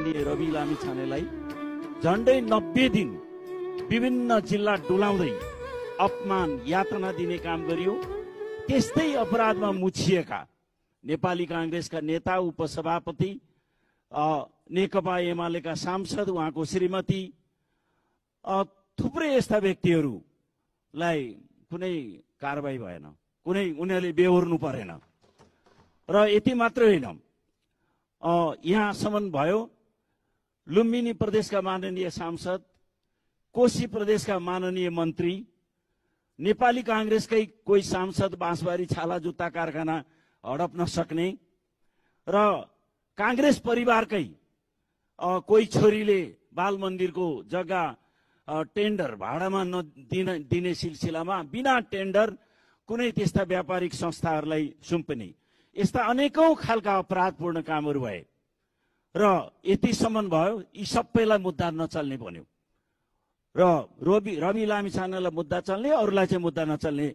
माननीय रवि लामिछानेलाई झन्डै 90 दिन विभिन्न जिल्ला डुलाउँदै अपमान यातना दिने काम गरियो। त्यस्तै अपराधमा मुछिएका नेपाली कांग्रेसका नेता, उपसभापति, नेकपा एमालेका सांसद, उहाँको श्रीमती, थुप्रै यस्ता व्यक्तिहरूलाई कुनै कारबाही भएन, कुनै उनीहरूले बेहोर्नु परेन। र यति मात्र होइन, यहाँसम्म भयो लुम्बिनी प्रदेशका माननीय सांसद, कोशी प्रदेशका माननीय मन्त्री, नेपाली कांग्रेसकै कोही सांसद बाँसबारी छाला जुत्ता कारखाना हडप नसक्ने र कांग्रेस परिवारकै कोही छोरीले बाल मन्दिरको जग्गा टेन्डर भाडामा दिने सिलसिलामा बिना टेन्डर कुनै त्यस्ता व्यापारिक संस्थाहरूलाई सुम्पिने, यस्ता अनेकौं खालका अपराधपूर्ण कामहरू भए र यतिसम्म भयो यी सबैलाई मुद्दा नचल्ने बन्यो र रवि लामिछानेलाई मुद्दा चल्ने, अरूलाई चाहिँ मुद्दा नचल्ने